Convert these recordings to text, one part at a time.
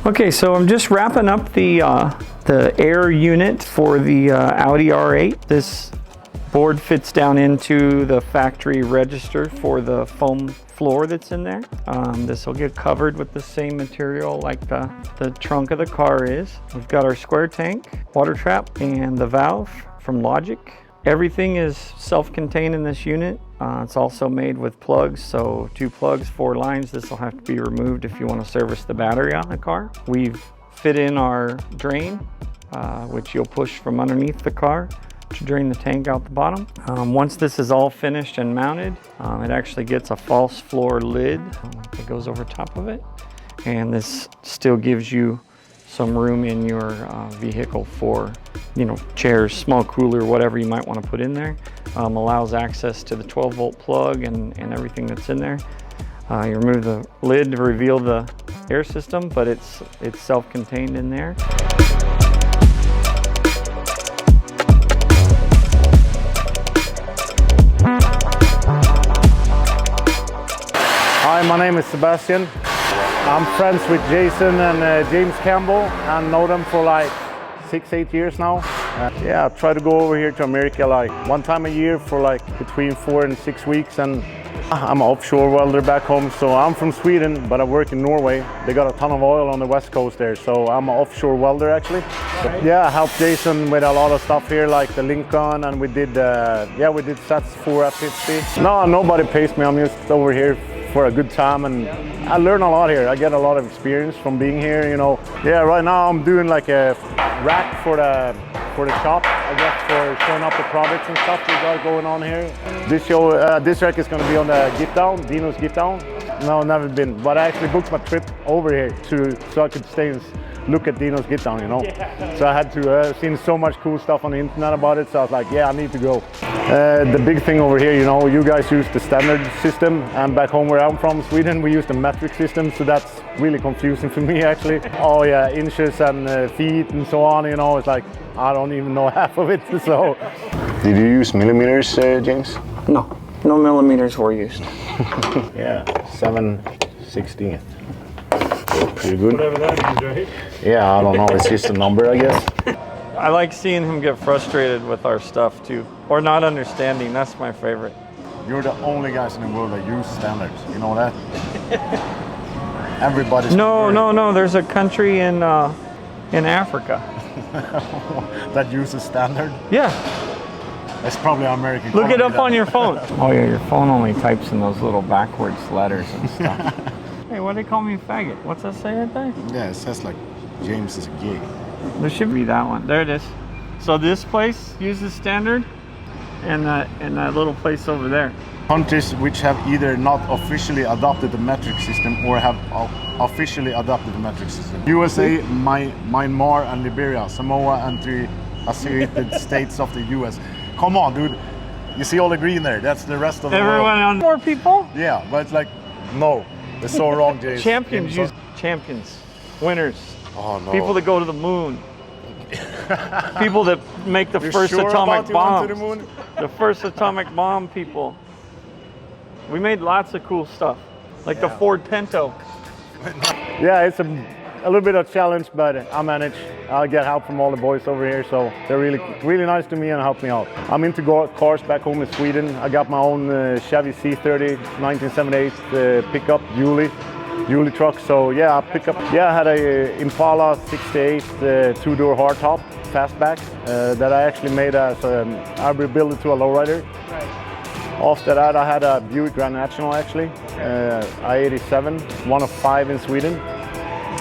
Okay, so I'm just wrapping up the air unit for the Audi R8. This board fits down into the factory register for the foam floor that's in there. This will get covered with the same material like the trunk of the car is. We've got our square tank, water trap, and the valve from Logiq. Everything is self-contained in this unit. It's also made with plugs, so 2 plugs, 4 lines. This will have to be removed if you want to service the battery on the car. We've fit in our drain, which you'll push from underneath the car to drain the tank out the bottom. Once this is all finished and mounted, it actually gets a false floor lid that goes over top of it. And this still gives you some room in your vehicle for, you know, chairs, small cooler, whatever you might want to put in there. Allows access to the 12-volt plug and everything that's in there. You remove the lid to reveal the air system, but it's self-contained in there. Hi, my name is Sebastian. I'm friends with Jason and James Campbell and know them for like 6-8 years now. Yeah, I try to go over here to America like 1 time a year for like between 4 and 6 weeks, and I'm an offshore welder back home. So I'm from Sweden, but I work in Norway. They got a ton of oil on the west coast there, so I'm an offshore welder actually. So, yeah, I helped Jason with a lot of stuff here like the Lincoln, and we did sets 4 F50. No, nobody pays me. I'm just over here for a good time, and I learn a lot here. I get a lot of experience from being here, you know. Yeah, right now I'm doing like a rack for the shop, I guess, for showing up the products and stuff we got going on here. This rack is going to be on the Get Down, Dino's Get Down. No, never been, but I actually booked my trip over here so I could stay and look at Dino's Get Down, you know. Yeah. So I had to seen so much cool stuff on the internet about it, so I was like, yeah, I need to go. The big thing over here, you know, you guys use the standard system, and back home where I'm from, Sweden, we use the metric system, so that's really confusing for me actually. Oh yeah, inches and feet and so on, you know, it's like, I don't even know half of it, so. Did you use millimeters, James? No, no millimeters were used. Yeah, 7/16. Pretty good. Whatever that is, right? Yeah, I don't know, it's just a number, I guess. I like seeing him get frustrated with our stuff too, or not understanding. That's my favorite. You're the only guys in the world that use standards, you know that? Everybody's No, there's a country in Africa that uses standard? Yeah. It's probably American. Look it up on your phone. Oh yeah, your phone only types in those little backwards letters and stuff. Hey, why do they call me faggot? What's that say right there? Yeah, it says like James is a gay. There should be that one. There it is. So this place uses standard, and that little place over there. Countries which have either not officially adopted the metric system or have officially adopted the metric system. USA, Myanmar and Liberia, Samoa and 3 associated states of the US. Come on, dude. You see all the green there? That's the rest of the world. Everyone on more people? Yeah, but it's like, no. It's so wrong, James. Champions use champions. Winners. Oh no. People that go to the moon. People that make the first sure atomic bomb. To the moon? The first atomic bomb people. We made lots of cool stuff. Like the Ford Pinto. Yeah, it's a little bit of a challenge, but I manage. I get help from all the boys over here, so they're really nice to me and help me out. I'm into cars back home in Sweden. I got my own Chevy C30 1978 pickup dually truck. So yeah, I had a Impala 68 2-door hardtop fastback that I actually made as I rebuilt it to a lowrider. After that, I had a Buick Grand National actually, I-87, one of 5 in Sweden.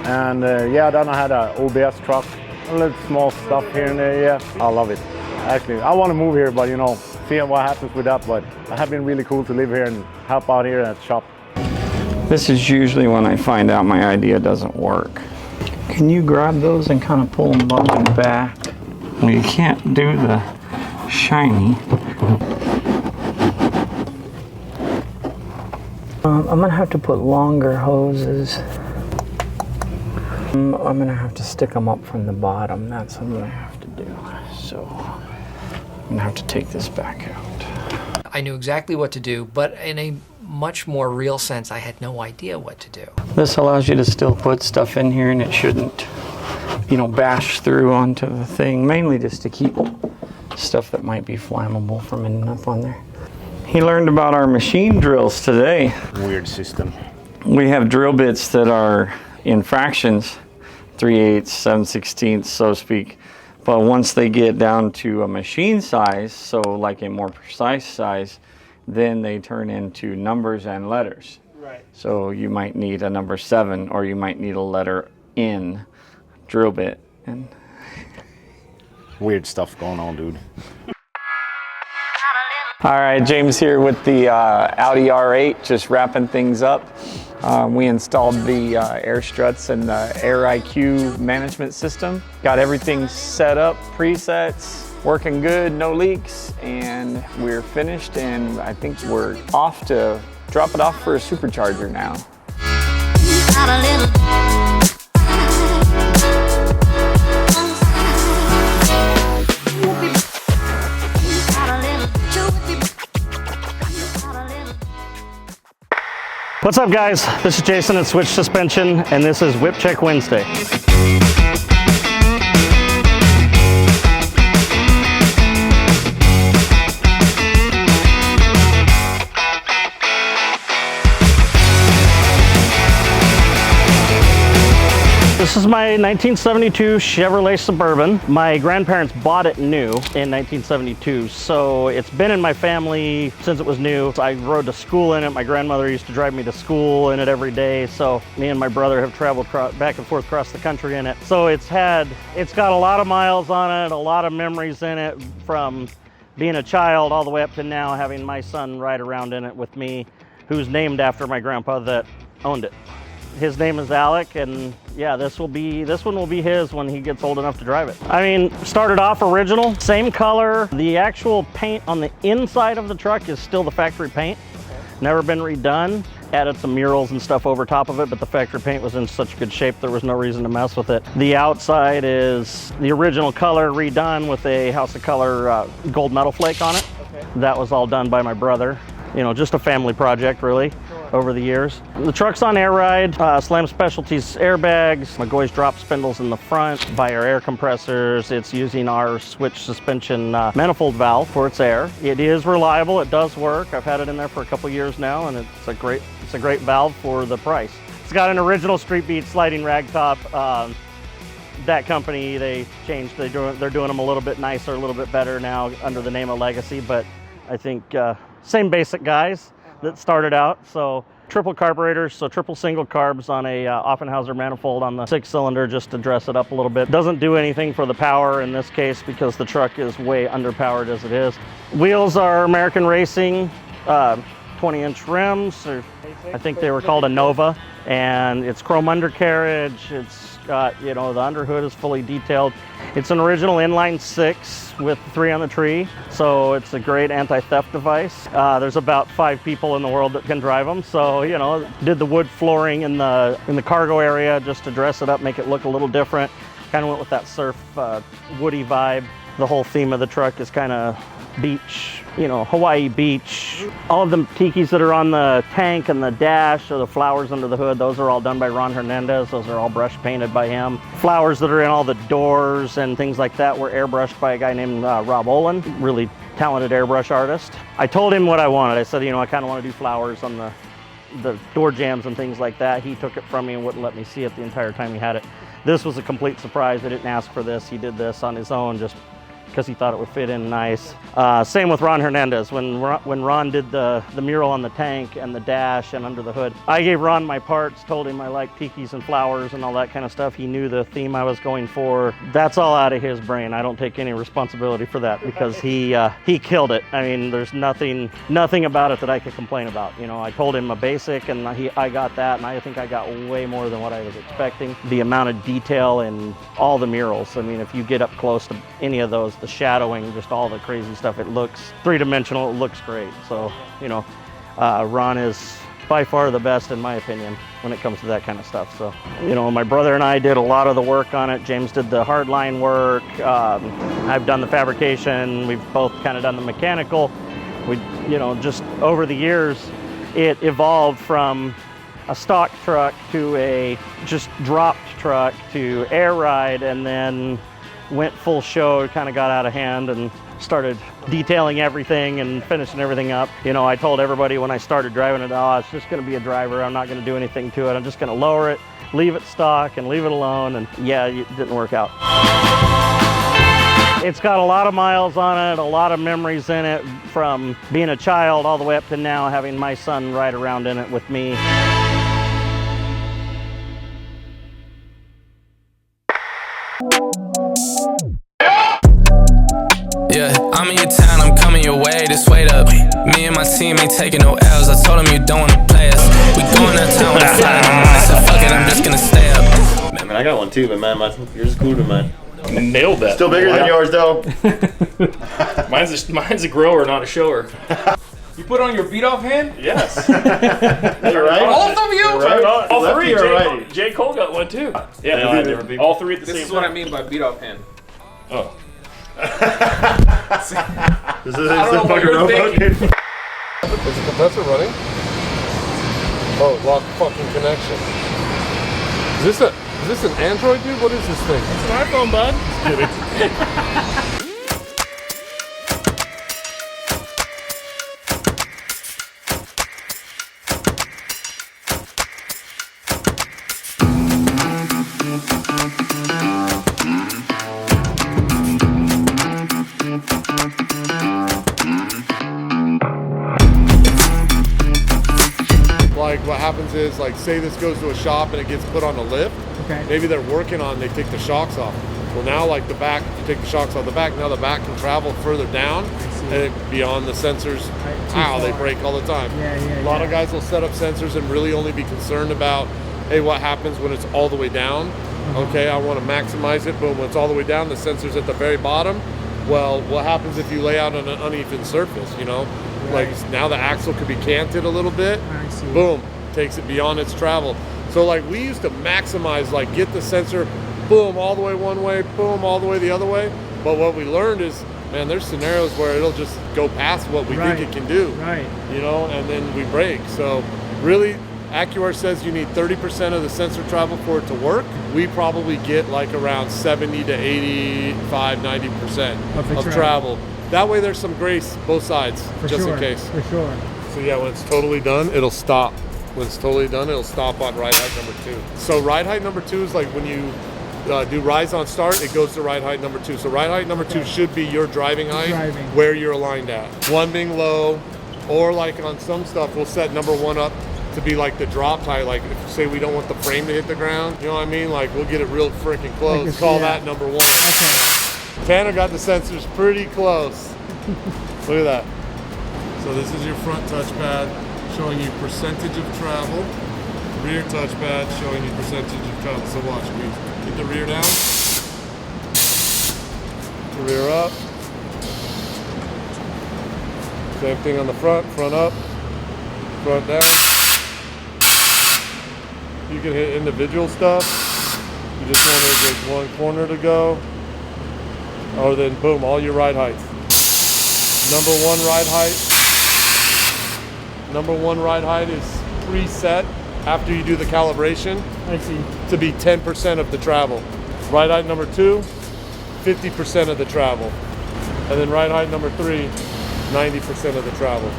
And yeah, then I had an OBS truck, a little small stuff here and there. Yeah, I love it. Actually, I want to move here, but you know, see what happens with that. But it has been really cool to live here and help out here at the shop. This is usually when I find out my idea doesn't work. Can you grab those and kind of pull them back? Well, you can't do the shiny. I'm gonna have to put longer hoses. I'm gonna have to stick them up from the bottom. That's what I'm gonna have to do. So I'm gonna have to take this back out. I knew exactly what to do, but in a much more real sense, I had no idea what to do. This allows you to still put stuff in here and it shouldn't, you know, bash through onto the thing, mainly just to keep stuff that might be flammable from ending up on there. He learned about our machine drills today. Weird system. We have drill bits that are in fractions, 3/8, 7/16, so to speak. But once they get down to a machine size, so like a more precise size, then they turn into numbers and letters. Right. So you might need a number 7, or you might need a letter N drill bit. And Weird stuff going on, dude. all right, James here with the Audi R8, just wrapping things up. We installed the air struts and the Air IQ management system. Got everything set up, presets, working good, no leaks, and we're finished, and I think we're off to drop it off for a supercharger now. What's up, guys? This is Jason at Switch Suspension, and this is Whip Check Wednesday. This is my 1972 Chevrolet Suburban. My grandparents bought it new in 1972, so it's been in my family since it was new. I rode to school in it. My grandmother used to drive me to school in it every day, so me and my brother have traveled back and forth across the country in it. So it's got a lot of miles on it, a lot of memories in it, from being a child all the way up to now, having my son ride around in it with me, who's named after my grandpa that owned it. His name is Alec, and yeah, this one will be his when he gets old enough to drive it. I mean, started off original, same color. The actual paint on the inside of the truck is still the factory paint. Okay. Never been redone. Added some murals and stuff over top of it, but the factory paint was in such good shape there was no reason to mess with it. The outside is the original color redone with a House of Color gold metal flake on it. Okay. That was all done by my brother. You know, just a family project, really, over the years. The truck's on air ride, Slam Specialties airbags, McGoy's drop spindles in the front, by our air compressors. It's using our Switch Suspension manifold valve for its air. It is reliable, it does work. I've had it in there for a couple years now, and it's a great valve for the price. It's got an original Street Beat sliding rag top. That company, they changed, they're doing them a little bit nicer, a little bit better now under the name of Legacy, but I think same basic guys that started out. So triple carburetors, so triple single carbs on a Offenhauser manifold on the 6-cylinder, just to dress it up a little bit. Doesn't do anything for the power in this case because the truck is way underpowered as it is. Wheels are American Racing 20-inch rims, or I think they were called a Nova, and it's chrome undercarriage. It's got, you know, the underhood is fully detailed. It's an original inline 6 with 3 on the tree, so it's a great anti-theft device. There's about 5 people in the world that can drive them, so, you know, did the wood flooring in the cargo area just to dress it up, make it look a little different. Kind of went with that surf woody vibe. The whole theme of the truck is kind of beach, you know, Hawaii beach. All of the tikis that are on the tank and the dash, or the flowers under the hood, those are all done by Ron Hernandez. Those are all brush painted by him. Flowers that are in all the doors and things like that were airbrushed by a guy named Rob Olin, really talented airbrush artist. I told him what I wanted. I said, you know, I kind of want to do flowers on the door jambs and things like that. He took it from me and wouldn't let me see it the entire time he had it. This was a complete surprise. I didn't ask for this. He did this on his own, just because he thought it would fit in nice. Same with Ron Hernandez. When Ron did the mural on the tank and the dash and under the hood, I gave Ron my parts, told him I like tikis and flowers and all that kind of stuff. He knew the theme I was going for. That's all out of his brain. I don't take any responsibility for that because he killed it. I mean, there's nothing about it that I could complain about. You know, I told him a basic, and I got that, and I think I got way more than what I was expecting. The amount of detail in all the murals. I mean, if you get up close to any of those, the shadowing, just all the crazy stuff, it looks three-dimensional, it looks great. So, you know, Ron is by far the best in my opinion when it comes to that kind of stuff. So, you know, my brother and I did a lot of the work on it. James did the hardline work. I've done the fabrication. We've both kind of done the mechanical. We, you know, just over the years, it evolved from a stock truck to a just dropped truck to air ride, and then went full show, kind of got out of hand and started detailing everything and finishing everything up. You know, I told everybody when I started driving it, oh, it's just going to be a driver. I'm not going to do anything to it. I'm just going to lower it, leave it stock and leave it alone. And yeah, it didn't work out. It's got a lot of miles on it, a lot of memories in it, from being a child all the way up to now, having my son ride around in it with me. Yeah, I'm in your town, I'm coming your way, just wait up. Me and my team ain't taking no L's. I told them you don't wanna play us. We going out town with a fly in the morning. I said, fuck it, I'm just gonna stay up. Man, I got one too, but man, yours is cooler than mine. Nailed that. Still bigger than yours, though. mine's a grower, not a shower. You put on your beat-off hand? Yes. You're right. All of you? Right. All three. Right. J. Cole got one too. Yeah, Yeah, different people. all three at the same time. This is what I mean by beat-off hand. Oh. This is I don't the know what fucking you're robot. thinking. Is the compressor running? Oh, lock fucking connection. Is this an Android, dude? What is this thing? It's an iPhone, bud. Just kidding. Like what happens is, like, say this goes to a shop and it gets put on a lift. Okay. Maybe they're working on, they take the shocks off. Well, now like the back, you take the shocks off the back, now the back can travel further down and beyond the sensors. Ow, they break all the time. Yeah, a lot of guys will set up sensors and really only be concerned about, hey, what happens when it's all the way down? Okay, I want to maximize it, but when it's all the way down, the sensor's at the very bottom. Well, what happens if you lay out on an uneven surface, you know? Like now the axle could be canted a little bit. I see. Boom, takes it beyond its travel. So like we used to maximize, like get the sensor, boom, all the way one way, boom, all the way the other way. But what we learned is, man, there's scenarios where it'll just go past what we think it can do. Right. You know, and then we break. So really, AccuAir says you need 30% of the sensor travel for it to work. We probably get like around 70 to 85, 90% of travel. That way there's some grace both sides, just in case. For sure. So yeah, when it's totally done, it'll stop. When it's totally done, it'll stop on ride height number 2. So ride height number 2 is like when you do rise on start, it goes to ride height number 2. So ride height number 2 should be your driving height, where you're aligned at. 1 being low, or like on some stuff, we'll set number 1 up to be like the drop height. Like if say we don't want the frame to hit the ground, you know what I mean? Like we'll get it real freaking close. Like call that number 1. Okay. Tanner got the sensors pretty close. Look at that. So this is your front touchpad showing you percentage of travel. Rear touchpad showing you percentage of travel. So watch, we get the rear down, the rear up. Same thing on the front, front up, front down. You can hit individual stuff. You just wanted just one corner to go. Or then boom, all your ride heights. Number 1 ride height. Number 1 ride height is preset after you do the calibration. I see. To be 10% of the travel. Ride height number 2, 50% of the travel. And then ride height number 3, 90% of the travel.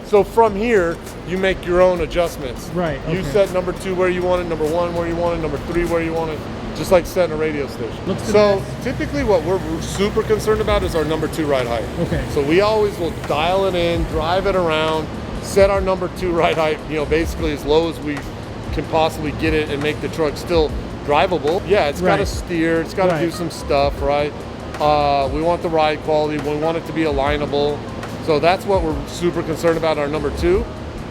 So from here, you make your own adjustments. Right. Okay. You set number 2 where you want it, number 1 where you want it, number 3 where you want it. Just like setting a radio station. So typically what we're super concerned about is our number 2 ride height. Okay. So we always will dial it in, drive it around, set our number 2 ride height, you know, basically as low as we can possibly get it and make the truck still drivable. Yeah, it's got to steer, it's got to do some stuff, right? We want the ride quality, we want it to be alignable. So that's what we're super concerned about, our number 2.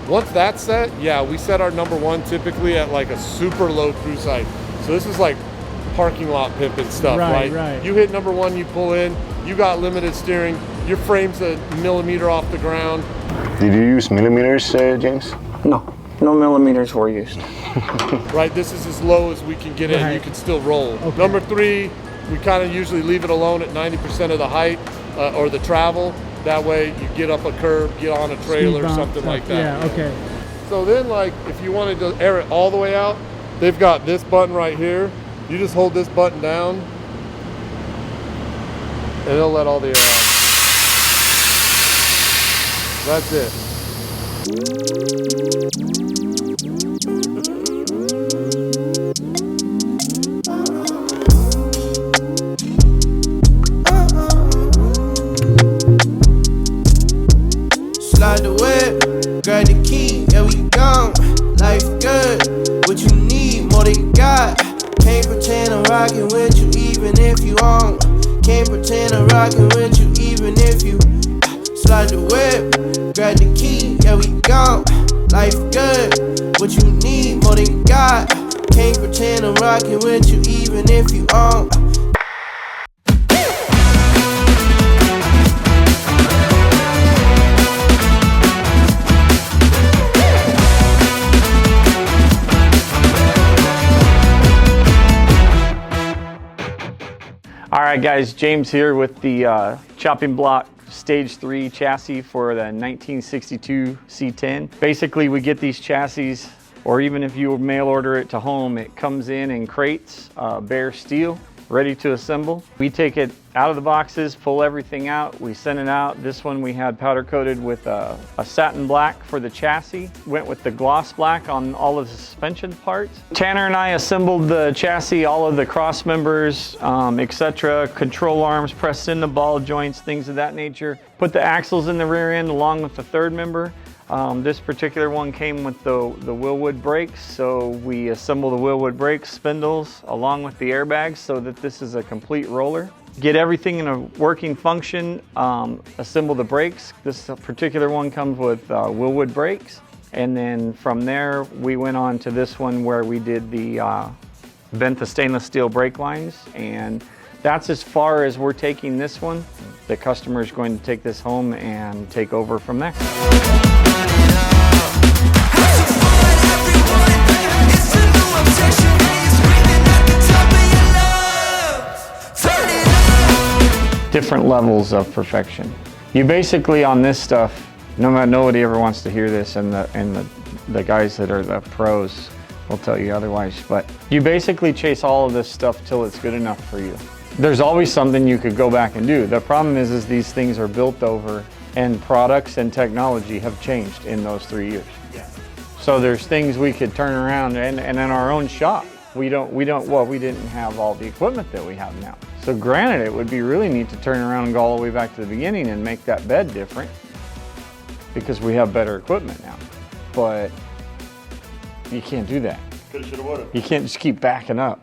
Once that's set, yeah, we set our number 1 typically at like a super low cruise height. So this is like parking lot pimping stuff, right? You hit number 1, you pull in, you got limited steering, your frame's a millimeter off the ground. Did you use millimeters, James? No, no millimeters were used. Right, this is as low as we can get it, and you can still roll. Okay. Number 3, we kind of usually leave it alone at 90% of the height or the travel. That way you get up a curb, get on a trailer, something like that. Yeah, okay. So then, like, if you wanted to air it all the way out, they've got this button right here. You just hold this button down, and it'll let all the air out. That's it. Slide the whip, grab the key, yeah we gone. Life good, what you need, more than you got. Can't pretend I'm rocking with you even if you on. Can't pretend I'm rocking with you even if you slide the whip, grab the key, yeah we gone. Life good, what you need, more than you got. Can't pretend I'm rocking with you even if you on. All right, guys, James here with the Choppin Block Stage 3 chassis for the 1962 C10. Basically, we get these chassis, or even if you mail order it to home, it comes in crates, bare steel, ready to assemble. We take it out of the boxes, pull everything out, we send it out. This one we had powder coated with a satin black for the chassis. Went with the gloss black on all of the suspension parts. Tanner and I assembled the chassis, all of the cross members, etc., control arms, pressed in the ball joints, things of that nature. Put the axles in the rear end along with the third member. This particular one came with the Wilwood brakes, so we assemble the Wilwood brakes, spindles, along with the airbags so that this is a complete roller. Get everything in a working function, assemble the brakes. This particular one comes with Wilwood brakes. And then from there, we went on to this one where we did the bent the stainless steel brake lines. And that's as far as we're taking this one. The customer is going to take this home and take over from there. Different levels of perfection. You basically on this stuff, nobody ever wants to hear this, and the guys that are the pros will tell you otherwise, but you basically chase all of this stuff till it's good enough for you. There's always something you could go back and do. The problem is these things are built over, and products and technology have changed in those 3 years. Yeah. So there's things we could turn around, and in our own shop, we didn't have all the equipment that we have now. So granted, it would be really neat to turn around and go all the way back to the beginning and make that bed different because we have better equipment now. But you can't do that. Coulda, shoulda, woulda. You can't just keep backing up.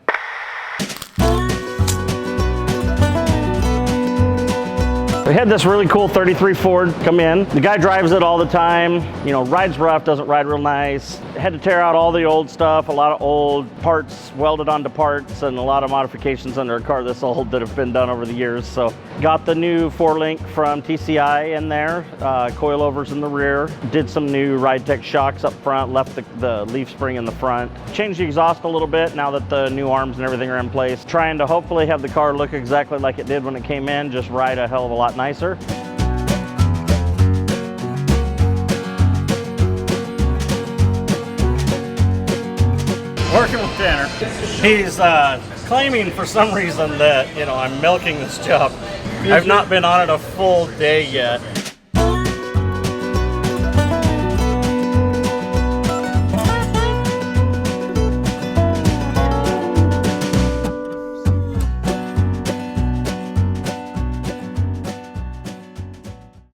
We had this really cool 33 Ford come in. The guy drives it all the time. You know, rides rough, doesn't ride real nice. Had to tear out all the old stuff, a lot of old parts welded onto parts, and a lot of modifications under a car this old that have been done over the years. So got the new 4-link from TCI in there, coilovers in the rear. Did some new Ride Tech shocks up front, left the leaf spring in the front. Changed the exhaust a little bit now that the new arms and everything are in place. Trying to hopefully have the car look exactly like it did when it came in, just ride a hell of a lot nicer. Working with Tanner. He's claiming for some reason that, you know, I'm milking this job. I've not been on it a full day yet.